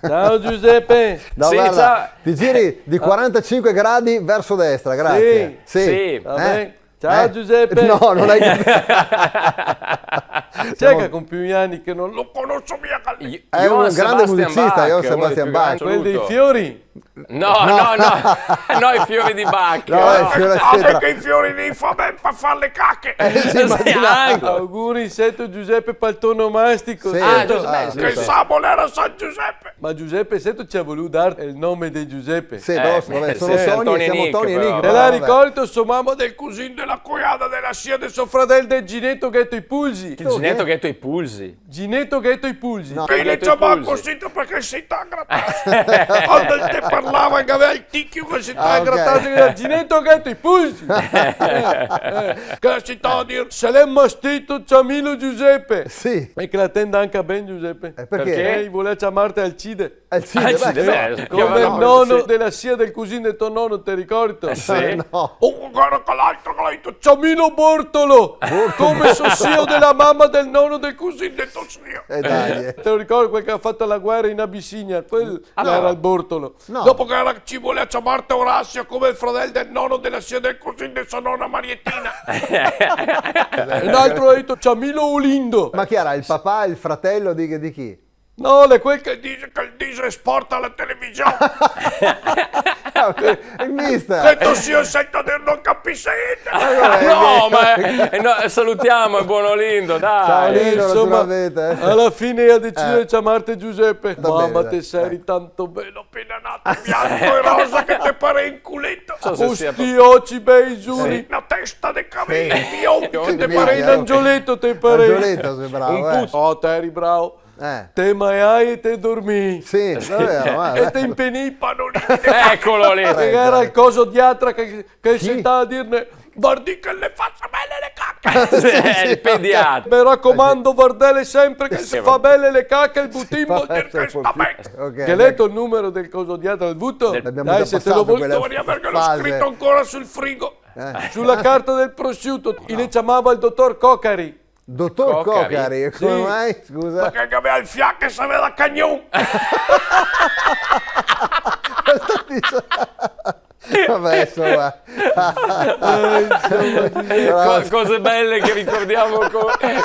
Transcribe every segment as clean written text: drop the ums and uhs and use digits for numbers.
Ciao Giuseppe. No, Sì, guarda, ciao. ti giri di 45 gradi verso destra, grazie. Sì. Vabbè. Ciao Giuseppe. No, non hai C'è che con più anni che non lo conosco via. È un grande musicista, Johann Sebastian Bach. Quelli dei fiori. No, i fiori di Bach. No, il fiore a cetra. Perché i fiori lì fa ben per fare le cacche. Sì, immaginavo. Auguri, sento Giuseppe Paltonomastico. Sì. Sento. Che Samuel era San Giuseppe. Ma Giuseppe, sento ci ha voluto dare il nome di Giuseppe. Sì, però vabbè, sono sì, Tony Antonio e siamo e Nick, Tony e però. Nick. Te la vabbè. ricordo, sua mamma del Così della coiada della scia del suo fratello del Ginetto Ghetto i Pulsi. Il Ginetto che ha i pulsi. Ginetto Ghetto i Pulsi. No. Pile Ghetto i ciabaco pulsi. sito perché si t'aggrattasse. Quando te parlava che aveva il ticchio che si t'aggrattasse. Grazie, Ginetto Ghetto i Pulsi. Che si t'ha a dire. Se l'è mastito Ciamilo Giuseppe. Sì. E che la tenda anche ben Giuseppe. Perché? Voleva chiamarti Alcide. Alcide, Alcide, beh, beh, Come il no, nonno sì. della sia del cugino del tuo nonno, ti ricordi? Sì. no. Oh, guarda che l'altro che l'ha detto. Ciamilo Bortolo. Come sossio della mamma del nonno del cugino del tuo zio. Dai. Te lo ricordi quel che ha fatto la guerra in Abissinia? Quello era il Bortolo. No. Dopo che ci voleva chiamarti Orazio come il fratello del nonno della sia del cugino di sua nonna Mariettina. E un altro ha detto Ciamilo Olindo. Ma chi era? Il papà, il fratello di chi? No, è quel che... Che dice che il diesel sport alla televisione. Il mister. Che tu sia sento dire non capisci niente. No, ma salutiamo il buon Olindo, Ciao, dai. Olindo, insomma, naturalmente. alla fine ha deciso di chiamarti Giuseppe. Va Mamma, bene, te sei tanto bello. Appena nato bianco e rosa che te pare in culetto. So se sia Sti occhi bei giuri. Una testa di capelli bianchi che te Te pare in Minchia, angioletto, te pare. Angioletto, sei bravo. Oh, te eri bravo. Te mai e te dormì. Sì, davvero. E te impenì i panolini. Eccolo lì. che era il coso diatra che si sta a dirne. Guardi che le faccia belle le cacche. Il pediatra. Mi raccomando, Vardele sempre che si fa belle le cacche il butimbo. Perché sta bene. Ok, Che hai letto il numero del coso diatra del butto? L'abbiamo Dai, già se te lo passato vuoi. quella Storia perché l'ho fase. scritto ancora sul frigo. Sulla carta del prosciutto, le chiamava il dottor Cocari. Dottor Cocari. Cocari, come Sì. mai? Scusa. Perché aveva il fiacco e sapeva da cagnon. Vabbè, insomma. Cose belle che ricordiamo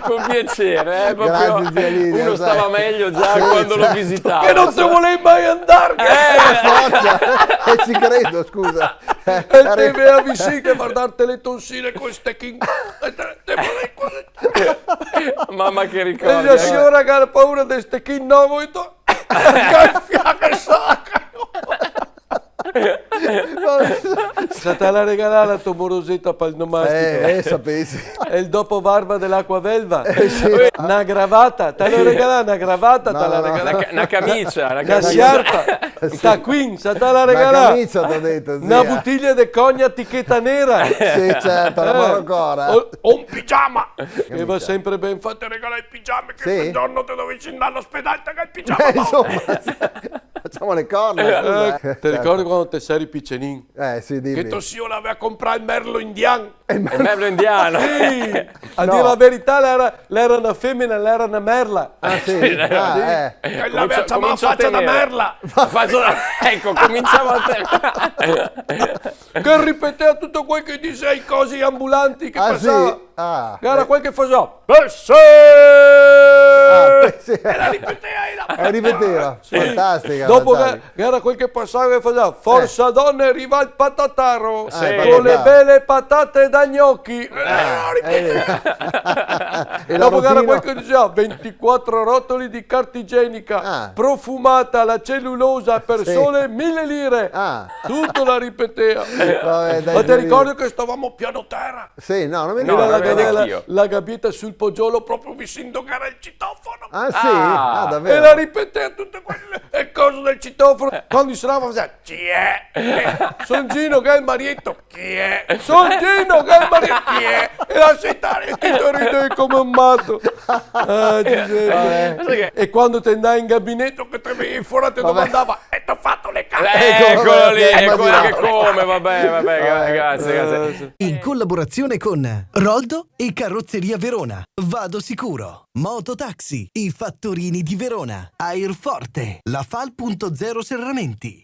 con piacere. Proprio Grazie, zia Lidia, uno sai. stava meglio già Sì, quando lo sì. visitava. Che non te volevi mai andare. Forza, ci credo, scusa. E te vea vicino che guardarti le tonsille con stecchini. Te volevi così. Mamma che E ricordi. la signora che ha paura di stecchini nuovo e tu. Che il fiacco e sacca. Se te la regalare la tua morosetta palnomastica. Sapessi. E il dopo barba dell'acqua velva. Sì. Una gravata. Te la regalare una gravata, No, te la no, no. regalare. Una camicia. Una sciarpa. Sta qui, se te la La regalare. camicia, ti ho detto, zia. Una bottiglia di cogna etichetta nera. Sì, certo, lavoro ancora. O- O un pigiama. Che va sempre ben fatto. Fate regalare i pigiami che Sì? quel giorno te dovevi andare all'ospedale che il pigiama. Insomma, facciamo le corna, scusa. Ti ricordi quando te sei piccenino? Sì, dimmi. Che tuo zio l'aveva comprato il merlo indiano. Il merlo indiano. Sì, a No. dire la verità, lei era una femmina, lei era una merla. Ah, sì? Ah, Che l'aveva chiamato comincio a faccia da tenere. merla. Ecco, cominciamo a tenere. Che ripeteva tutto quel che diceva i cosi ambulanti che Ah, sì? passava. Ah. Che era quel che faceva. Sì. E la ripeteva e la... Ripeteva. Fantastica. Dopo fantastica. che era quel che passava e faceva. Forza donne, arriva il patataro. Sì. Con le patataro. belle patate da gnocchi. E la Dopo che era rotina? quel che diceva 24 rotoli di carta igienica Ah. profumata alla cellulosa per Sì. sole 1000 lire. Ah. Tutto la ripeteva. Vabbè, dai, Ma ti Giulio. ricordi che stavamo piano terra? Sì, no, non mi No, Era ricordo. non vedo la, anch'io. la gabbietta sul poggiolo proprio Proprio vicino che era il citofono. Ah, sì? Ah. Ah, e davvero? la ripeteva tutte quelle e cose del citofono. Quando si lava faceva Chi è? son Gino che è il marietto. Chi è? Son Gino che è il marietto. Chi è? E la sentare e ti ride come un matto. Ah, Giuseppe. E quando te andai in gabinetto Che te venivi fuori e ti domandava e ti ho fatto le Eccolo lì, Ecco, ecco che come, vabbè, grazie. In collaborazione con Roldo e Carrozzeria Verona, Vado Sicuro, Mototaxi, I Fattorini di Verona, Airforte, La Fal.0 Serramenti.